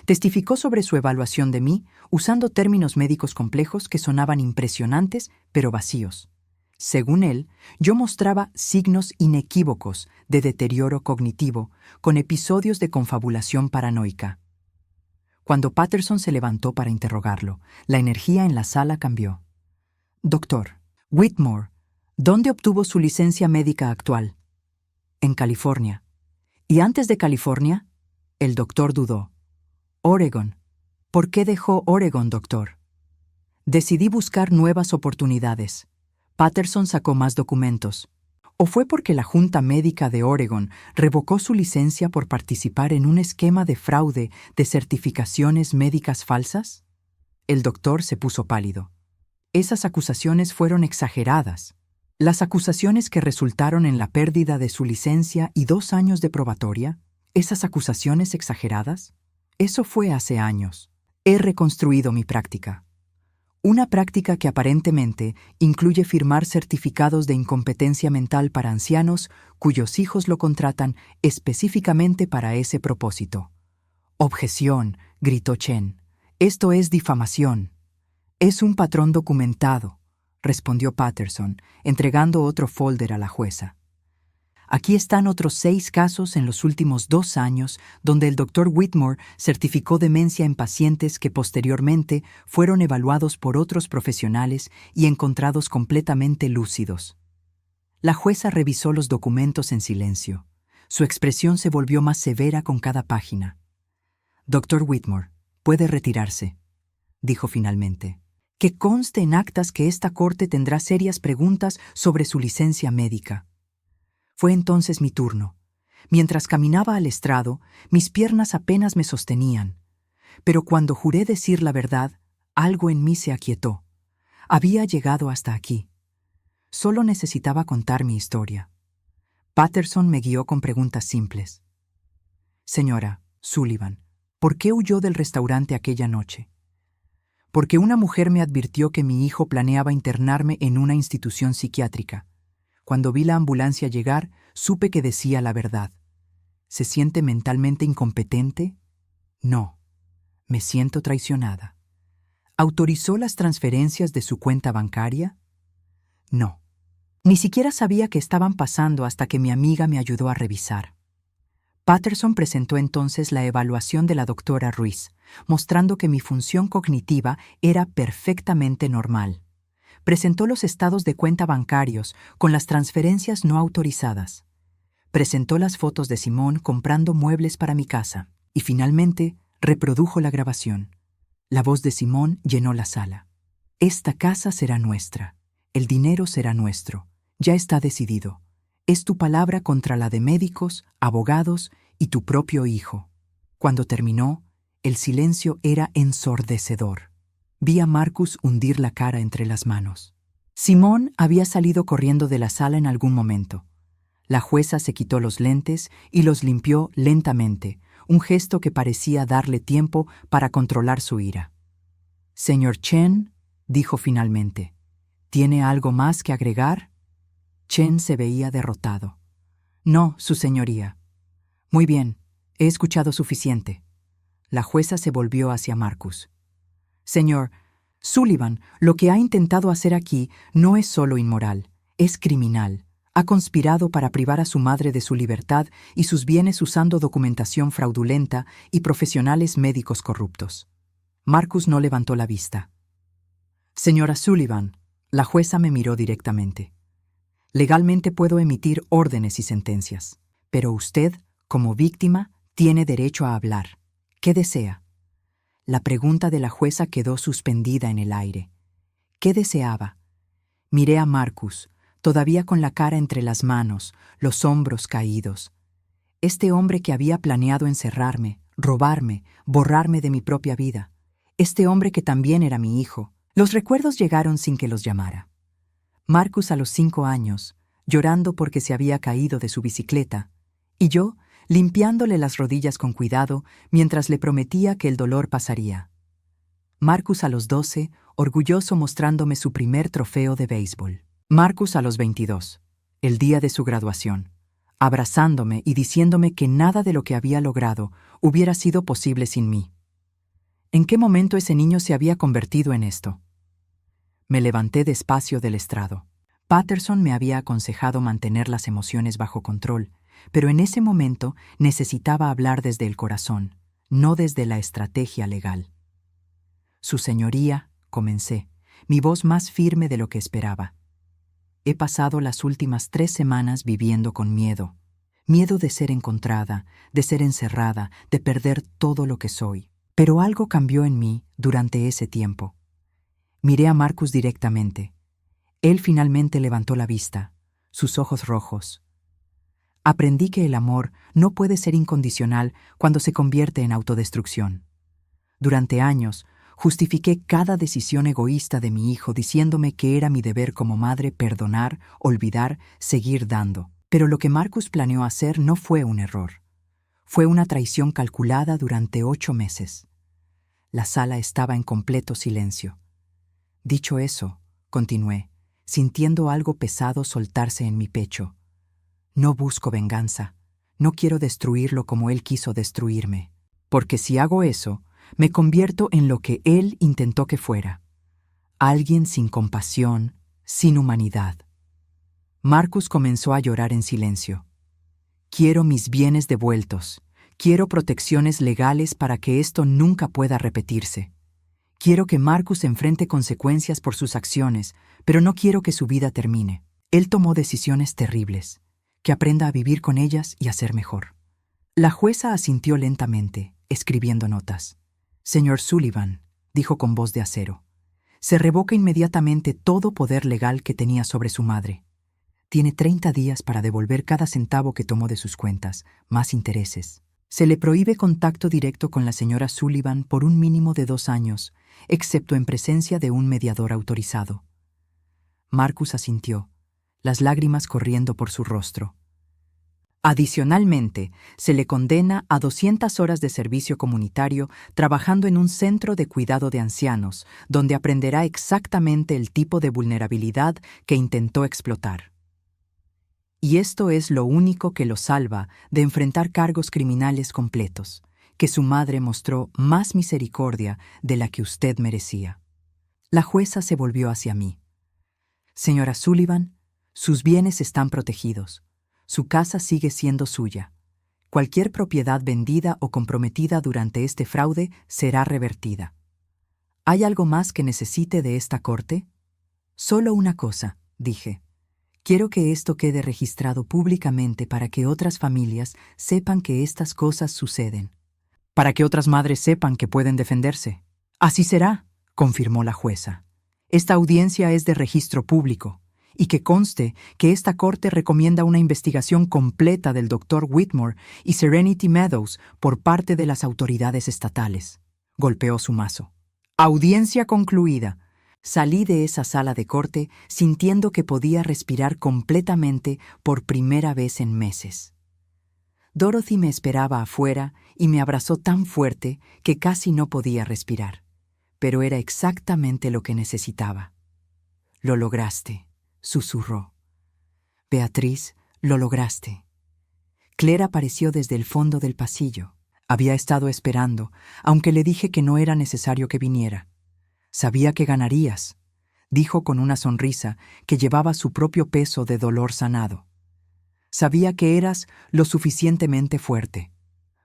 Testificó sobre su evaluación de mí, usando términos médicos complejos que sonaban impresionantes, pero vacíos. Según él, yo mostraba signos inequívocos de deterioro cognitivo, con episodios de confabulación paranoica. Cuando Patterson se levantó para interrogarlo, la energía en la sala cambió. Doctor, Whitmore, ¿dónde obtuvo su licencia médica actual? En California. ¿Y antes de California? El doctor dudó. Oregon. ¿Por qué dejó Oregon, doctor? Decidí buscar nuevas oportunidades. Patterson sacó más documentos. ¿O fue porque la Junta Médica de Oregon revocó su licencia por participar en un esquema de fraude de certificaciones médicas falsas? El doctor se puso pálido. Esas acusaciones fueron exageradas. Las acusaciones que resultaron en la pérdida de su licencia y 2 años de probatoria, ¿esas acusaciones exageradas? Eso fue hace años. He reconstruido mi práctica. Una práctica que aparentemente incluye firmar certificados de incompetencia mental para ancianos cuyos hijos lo contratan específicamente para ese propósito. Objeción, gritó Chen. Esto es difamación. Es un patrón documentado, respondió Patterson, entregando otro folder a la jueza. Aquí están otros 6 casos en los últimos 2 años donde el Dr. Whitmore certificó demencia en pacientes que posteriormente fueron evaluados por otros profesionales y encontrados completamente lúcidos. La jueza revisó los documentos en silencio. Su expresión se volvió más severa con cada página. Dr. Whitmore, puede retirarse, dijo finalmente. Que conste en actas que esta corte tendrá serias preguntas sobre su licencia médica. Fue entonces mi turno. Mientras caminaba al estrado, mis piernas apenas me sostenían. Pero cuando juré decir la verdad, algo en mí se aquietó. Había llegado hasta aquí. Solo necesitaba contar mi historia. Patterson me guió con preguntas simples. Señora Sullivan, ¿por qué huyó del restaurante aquella noche? Porque una mujer me advirtió que mi hijo planeaba internarme en una institución psiquiátrica. Cuando vi la ambulancia llegar, supe que decía la verdad. ¿Se siente mentalmente incompetente? No. Me siento traicionada. ¿Autorizó las transferencias de su cuenta bancaria? No. Ni siquiera sabía que estaban pasando hasta que mi amiga me ayudó a revisar. Patterson presentó entonces la evaluación de la doctora Ruiz, mostrando que mi función cognitiva era perfectamente normal. Presentó los estados de cuenta bancarios con las transferencias no autorizadas. Presentó las fotos de Simón comprando muebles para mi casa. Y finalmente reprodujo la grabación. La voz de Simón llenó la sala. Esta casa será nuestra. El dinero será nuestro. Ya está decidido. Es tu palabra contra la de médicos, abogados y tu propio hijo. Cuando terminó, el silencio era ensordecedor. Vi a Marcus hundir la cara entre las manos. Simón había salido corriendo de la sala en algún momento. La jueza se quitó los lentes y los limpió lentamente, un gesto que parecía darle tiempo para controlar su ira. «Señor Chen», dijo finalmente, «¿tiene algo más que agregar?» Chen se veía derrotado. «No, su señoría». «Muy bien, he escuchado suficiente». La jueza se volvió hacia Marcus. «Señor Sullivan, lo que ha intentado hacer aquí no es solo inmoral, es criminal. Ha conspirado para privar a su madre de su libertad y sus bienes usando documentación fraudulenta y profesionales médicos corruptos». Marcus no levantó la vista. «Señora Sullivan», la jueza me miró directamente. «Legalmente puedo emitir órdenes y sentencias, pero usted, como víctima, tiene derecho a hablar. ¿Qué desea?» La pregunta de la jueza quedó suspendida en el aire. ¿Qué deseaba? Miré a Marcus, todavía con la cara entre las manos, los hombros caídos. Este hombre que había planeado encerrarme, robarme, borrarme de mi propia vida. Este hombre que también era mi hijo. Los recuerdos llegaron sin que los llamara. Marcus a los 5 años, llorando porque se había caído de su bicicleta, y yo, limpiándole las rodillas con cuidado mientras le prometía que el dolor pasaría. Marcus a los 12, orgulloso mostrándome su primer trofeo de béisbol. Marcus a los 22, el día de su graduación, abrazándome y diciéndome que nada de lo que había logrado hubiera sido posible sin mí. ¿En qué momento ese niño se había convertido en esto? Me levanté despacio del estrado. Patterson me había aconsejado mantener las emociones bajo control, pero en ese momento necesitaba hablar desde el corazón, no desde la estrategia legal. Su señoría, comencé, mi voz más firme de lo que esperaba. He pasado las últimas 3 semanas viviendo con miedo. Miedo de ser encontrada, de ser encerrada, de perder todo lo que soy. Pero algo cambió en mí durante ese tiempo. Miré a Marcus directamente. Él finalmente levantó la vista, sus ojos rojos. Aprendí que el amor no puede ser incondicional cuando se convierte en autodestrucción. Durante años, justifiqué cada decisión egoísta de mi hijo diciéndome que era mi deber como madre perdonar, olvidar, seguir dando. Pero lo que Marcus planeó hacer no fue un error. Fue una traición calculada durante 8 meses. La sala estaba en completo silencio. Dicho eso, continué, sintiendo algo pesado soltarse en mi pecho. No busco venganza. No quiero destruirlo como él quiso destruirme. Porque si hago eso, me convierto en lo que él intentó que fuera. Alguien sin compasión, sin humanidad. Marcus comenzó a llorar en silencio. Quiero mis bienes devueltos. Quiero protecciones legales para que esto nunca pueda repetirse. Quiero que Marcus enfrente consecuencias por sus acciones, pero no quiero que su vida termine. Él tomó decisiones terribles. Que aprenda a vivir con ellas y a ser mejor. La jueza asintió lentamente, escribiendo notas. Señor Sullivan, dijo con voz de acero, se revoca inmediatamente todo poder legal que tenía sobre su madre. Tiene 30 días para devolver cada centavo que tomó de sus cuentas, más intereses. Se le prohíbe contacto directo con la señora Sullivan por un mínimo de 2 años, excepto en presencia de un mediador autorizado. Marcus asintió, las lágrimas corriendo por su rostro. Adicionalmente, se le condena a 200 horas de servicio comunitario trabajando en un centro de cuidado de ancianos, donde aprenderá exactamente el tipo de vulnerabilidad que intentó explotar. Y esto es lo único que lo salva de enfrentar cargos criminales completos, que su madre mostró más misericordia de la que usted merecía. La jueza se volvió hacia mí. Señora Sullivan, sus bienes están protegidos. Su casa sigue siendo suya. Cualquier propiedad vendida o comprometida durante este fraude será revertida. ¿Hay algo más que necesite de esta corte? Solo una cosa, dije. Quiero que esto quede registrado públicamente para que otras familias sepan que estas cosas suceden. Para que otras madres sepan que pueden defenderse. Así será, confirmó la jueza. Esta audiencia es de registro público. Y que conste que esta corte recomienda una investigación completa del Dr. Whitmore y Serenity Meadows por parte de las autoridades estatales. Golpeó su mazo. Audiencia concluida. Salí de esa sala de corte sintiendo que podía respirar completamente por primera vez en meses. Dorothy me esperaba afuera y me abrazó tan fuerte que casi no podía respirar. Pero era exactamente lo que necesitaba. Lo lograste, susurró. Beatriz, lo lograste. Claire apareció desde el fondo del pasillo. Había estado esperando, aunque le dije que no era necesario que viniera. Sabía que ganarías, dijo con una sonrisa que llevaba su propio peso de dolor sanado. Sabía que eras lo suficientemente fuerte.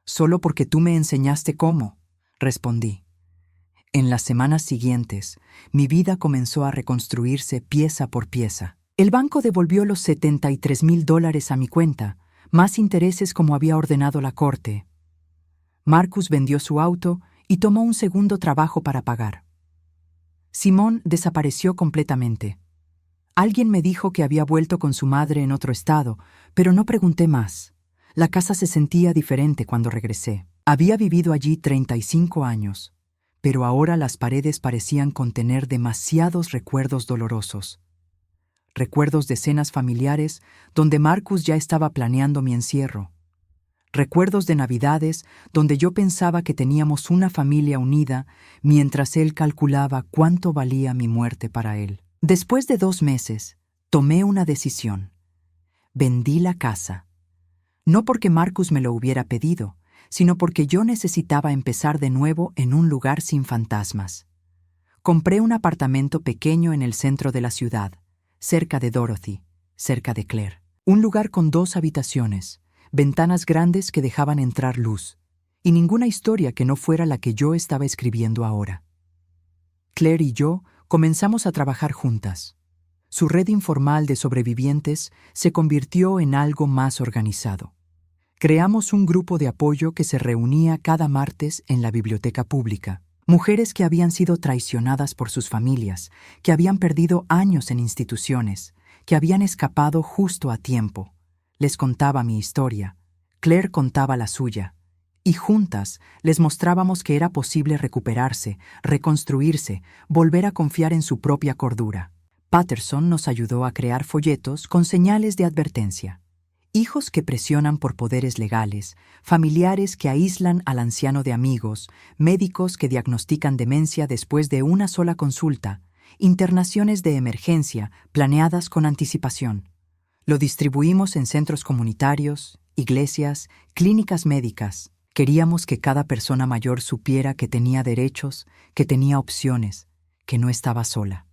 Solo porque tú me enseñaste cómo, respondí. En las semanas siguientes, mi vida comenzó a reconstruirse pieza por pieza. El banco devolvió los $73,000 a mi cuenta, más intereses como había ordenado la corte. Marcus vendió su auto y tomó un segundo trabajo para pagar. Simón desapareció completamente. Alguien me dijo que había vuelto con su madre en otro estado, pero no pregunté más. La casa se sentía diferente cuando regresé. Había vivido allí 35 años, pero ahora las paredes parecían contener demasiados recuerdos dolorosos. Recuerdos de cenas familiares donde Marcus ya estaba planeando mi encierro. Recuerdos de Navidades donde yo pensaba que teníamos una familia unida mientras él calculaba cuánto valía mi muerte para él. Después de 2 meses, tomé una decisión. Vendí la casa. No porque Marcus me lo hubiera pedido, sino porque yo necesitaba empezar de nuevo en un lugar sin fantasmas. Compré un apartamento pequeño en el centro de la ciudad, cerca de Dorothy, cerca de Claire. Un lugar con 2 habitaciones, ventanas grandes que dejaban entrar luz, y ninguna historia que no fuera la que yo estaba escribiendo ahora. Claire y yo comenzamos a trabajar juntas. Su red informal de sobrevivientes se convirtió en algo más organizado. Creamos un grupo de apoyo que se reunía cada martes en la biblioteca pública. Mujeres que habían sido traicionadas por sus familias, que habían perdido años en instituciones, que habían escapado justo a tiempo. Les contaba mi historia, Claire contaba la suya, y juntas les mostrábamos que era posible recuperarse, reconstruirse, volver a confiar en su propia cordura. Patterson nos ayudó a crear folletos con señales de advertencia. Hijos que presionan por poderes legales, familiares que aíslan al anciano de amigos, médicos que diagnostican demencia después de una sola consulta, internaciones de emergencia planeadas con anticipación. Lo distribuimos en centros comunitarios, iglesias, clínicas médicas. Queríamos que cada persona mayor supiera que tenía derechos, que tenía opciones, que no estaba sola.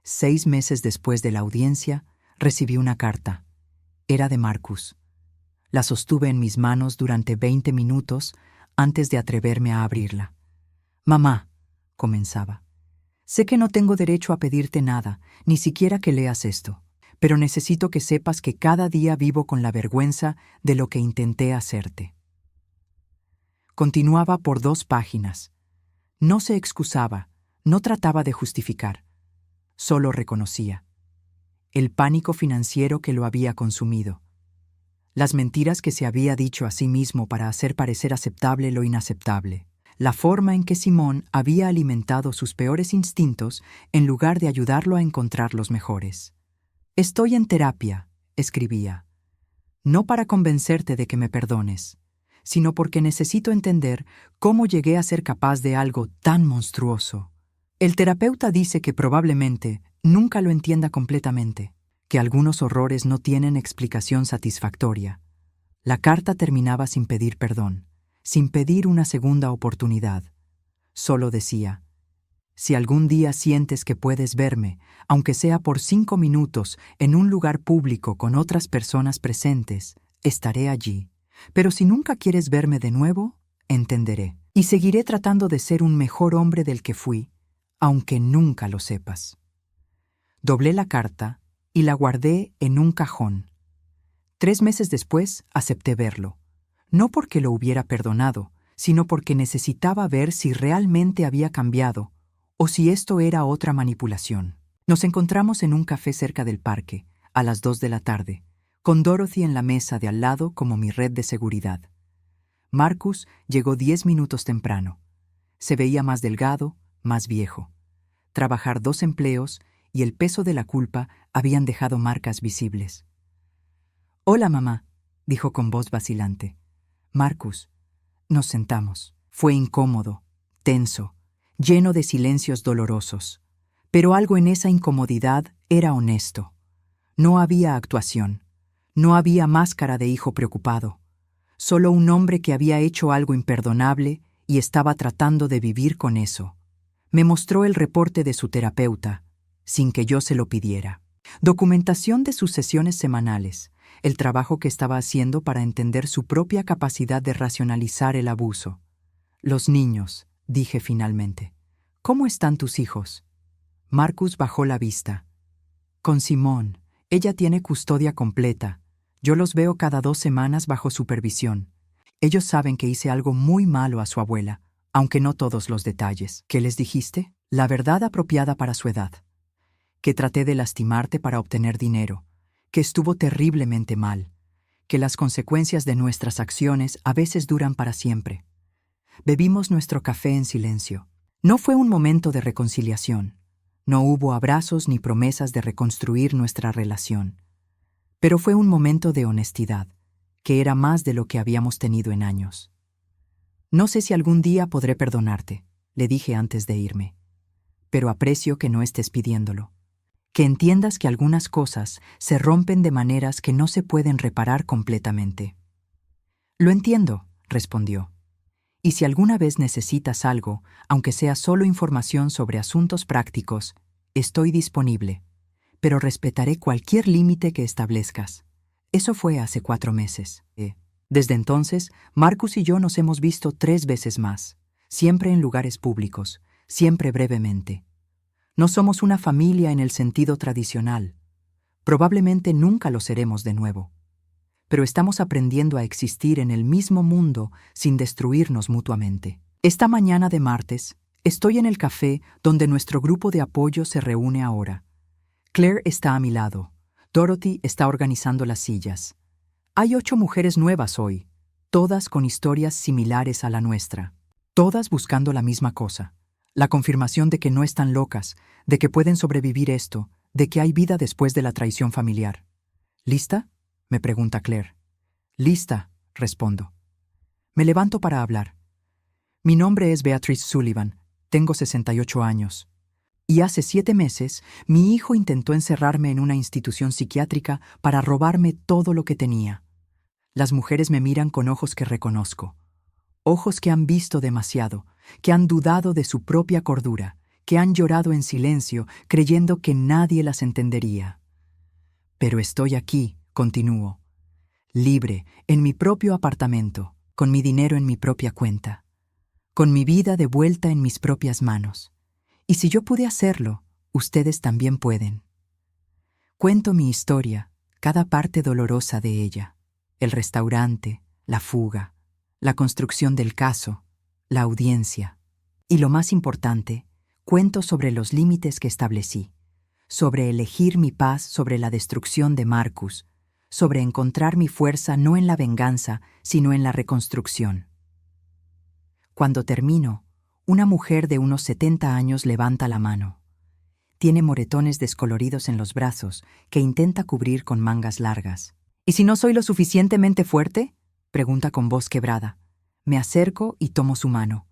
6 meses después de la audiencia, recibí una carta. Era de Marcus. La sostuve en mis manos durante 20 minutos antes de atreverme a abrirla. «Mamá», comenzaba, «sé que no tengo derecho a pedirte nada, ni siquiera que leas esto. Pero necesito que sepas que cada día vivo con la vergüenza de lo que intenté hacerte». Continuaba por 2 páginas. No se excusaba, no trataba de justificar. Solo reconocía. El pánico financiero que lo había consumido. Las mentiras que se había dicho a sí mismo para hacer parecer aceptable lo inaceptable. La forma en que Simón había alimentado sus peores instintos en lugar de ayudarlo a encontrar los mejores. «Estoy en terapia», escribía, «no para convencerte de que me perdones, sino porque necesito entender cómo llegué a ser capaz de algo tan monstruoso. El terapeuta dice que probablemente nunca lo entienda completamente, que algunos horrores no tienen explicación satisfactoria». La carta terminaba sin pedir perdón, sin pedir una segunda oportunidad. Solo decía: «Si algún día sientes que puedes verme, aunque sea por 5 minutos, en un lugar público con otras personas presentes, estaré allí. Pero si nunca quieres verme de nuevo, entenderé. Y seguiré tratando de ser un mejor hombre del que fui, aunque nunca lo sepas». Doblé la carta y la guardé en un cajón. 3 meses después acepté verlo. No porque lo hubiera perdonado, sino porque necesitaba ver si realmente había cambiado o si esto era otra manipulación. Nos encontramos en un café cerca del parque, a las 2 de la tarde, con Dorothy en la mesa de al lado como mi red de seguridad. Marcus llegó 10 minutos temprano. Se veía más delgado, más viejo. Trabajar 2 empleos y el peso de la culpa habían dejado marcas visibles. «Hola, mamá», dijo con voz vacilante. «Marcus». Nos sentamos. Fue incómodo, tenso, lleno de silencios dolorosos. Pero algo en esa incomodidad era honesto. No había actuación. No había máscara de hijo preocupado. Solo un hombre que había hecho algo imperdonable y estaba tratando de vivir con eso. Me mostró el reporte de su terapeuta, sin que yo se lo pidiera. Documentación de sus sesiones semanales, el trabajo que estaba haciendo para entender su propia capacidad de racionalizar el abuso. «Los niños», dije finalmente. «¿Cómo están tus hijos?» Marcus bajó la vista. «Con Simón. Ella tiene custodia completa. Yo los veo cada 2 semanas bajo supervisión. Ellos saben que hice algo muy malo a su abuela, aunque no todos los detalles». «¿Qué les dijiste?» «La verdad apropiada para su edad. Que traté de lastimarte para obtener dinero, que estuvo terriblemente mal, que las consecuencias de nuestras acciones a veces duran para siempre». Bebimos nuestro café en silencio. No fue un momento de reconciliación. No hubo abrazos ni promesas de reconstruir nuestra relación. Pero fue un momento de honestidad. que era más de lo que habíamos tenido en años. No sé si algún día podré perdonarte, le dije antes de irme, pero aprecio que no estés pidiéndolo. Que entiendas que algunas cosas se rompen de maneras que no se pueden reparar completamente. Lo entiendo, respondió. Y si alguna vez necesitas algo, aunque sea solo información sobre asuntos prácticos, estoy disponible, pero respetaré cualquier límite que establezcas. Eso fue hace 4 meses. Desde entonces, Marcus y yo nos hemos visto 3 veces más, siempre en lugares públicos, siempre brevemente. No somos una familia en el sentido tradicional. Probablemente nunca lo seremos de nuevo. Pero estamos aprendiendo a existir en el mismo mundo sin destruirnos mutuamente. Esta mañana de martes, estoy en el café donde nuestro grupo de apoyo se reúne ahora. Claire está a mi lado. Dorothy está organizando las sillas. Hay 8 mujeres nuevas hoy, todas con historias similares a la nuestra. Todas buscando la misma cosa. La confirmación de que no están locas, de que pueden sobrevivir esto, de que hay vida después de la traición familiar. ¿Lista?, me pregunta Claire. Lista, respondo. Me levanto para hablar. Mi nombre es Beatrice Sullivan, tengo 68 años. Y hace 7 meses, mi hijo intentó encerrarme en una institución psiquiátrica para robarme todo lo que tenía. Las mujeres me miran con ojos que reconozco. Ojos que han visto demasiado, que han dudado de su propia cordura, que han llorado en silencio, creyendo que nadie las entendería. Pero estoy aquí, continúo, libre, en mi propio apartamento, con mi dinero en mi propia cuenta, con mi vida de vuelta en mis propias manos. Y si yo pude hacerlo, ustedes también pueden. Cuento mi historia, cada parte dolorosa de ella, el restaurante, la fuga, la construcción del caso, la audiencia. Y lo más importante, cuento sobre los límites que establecí, sobre elegir mi paz sobre la destrucción de Marcus, sobre encontrar mi fuerza no en la venganza, sino en la reconstrucción. Cuando termino, una mujer de unos 70 años levanta la mano. Tiene moretones descoloridos en los brazos que intenta cubrir con mangas largas. ¿Y si no soy lo suficientemente fuerte?, pregunta con voz quebrada. Me acerco y tomo su mano.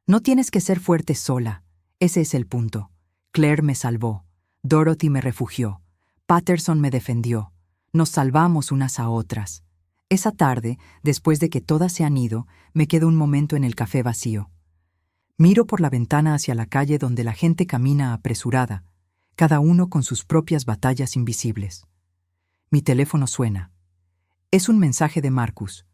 No tienes que ser fuerte sola. Ese es el punto. Claire me salvó. Dorothy me refugió. Patterson me defendió. Nos salvamos unas a otras. Esa tarde, después de que todas se han ido, me quedo un momento en el café vacío. Miro por la ventana hacia la calle donde la gente camina apresurada, cada uno con sus propias batallas invisibles. Mi teléfono suena. Es un mensaje de Marcus.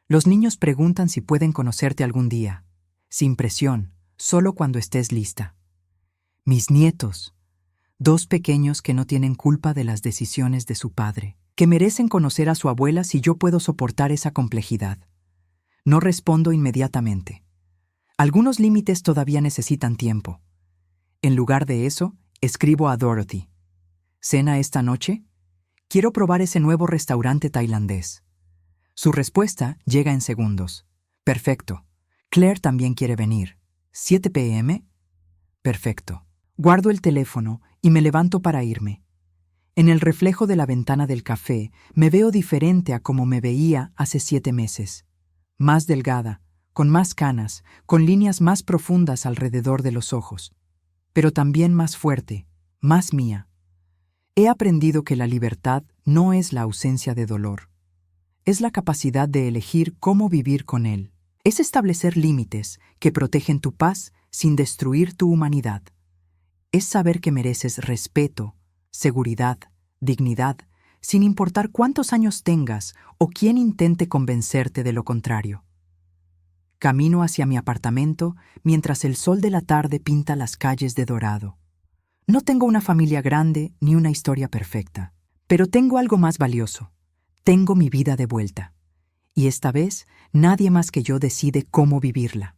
Los niños preguntan si pueden conocerte algún día. Sin presión, solo cuando estés lista. Mis nietos. 2 pequeños que no tienen culpa de las decisiones de su padre, que merecen conocer a su abuela si yo puedo soportar esa complejidad. No respondo inmediatamente. Algunos límites todavía necesitan tiempo. En lugar de eso, escribo a Dorothy. ¿Cena esta noche? Quiero probar ese nuevo restaurante tailandés. Su respuesta llega en segundos. Perfecto. Claire también quiere venir. ¿7 p.m.? Perfecto. Guardo el teléfono y me levanto para irme. En el reflejo de la ventana del café me veo diferente a como me veía hace 7 meses. Más delgada, con más canas, con líneas más profundas alrededor de los ojos. Pero también más fuerte, más mía. He aprendido que la libertad no es la ausencia de dolor. Es la capacidad de elegir cómo vivir con él. Es establecer límites que protegen tu paz sin destruir tu humanidad. Es saber que mereces respeto, seguridad, dignidad, sin importar cuántos años tengas o quién intente convencerte de lo contrario. Camino hacia mi apartamento mientras el sol de la tarde pinta las calles de dorado. No tengo una familia grande ni una historia perfecta, pero tengo algo más valioso. Tengo mi vida de vuelta. Y esta vez, nadie más que yo decide cómo vivirla.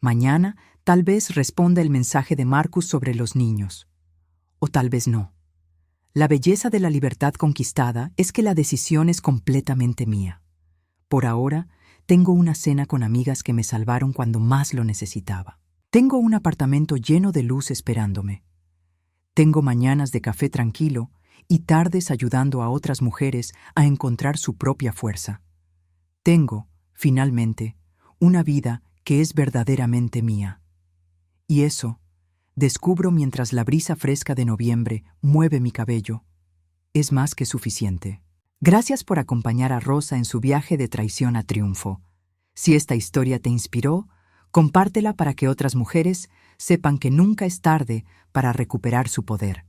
Mañana, tal vez responda el mensaje de Marcus sobre los niños. O tal vez no. La belleza de la libertad conquistada es que la decisión es completamente mía. Por ahora, tengo una cena con amigas que me salvaron cuando más lo necesitaba. Tengo un apartamento lleno de luz esperándome. Tengo mañanas de café tranquilo y tardes ayudando a otras mujeres a encontrar su propia fuerza. Tengo, finalmente, una vida que es verdaderamente mía. Y eso, descubro mientras la brisa fresca de noviembre mueve mi cabello, es más que suficiente. Gracias por acompañar a Rosa en su viaje de traición a triunfo. Si esta historia te inspiró, compártela para que otras mujeres sepan que nunca es tarde para recuperar su poder.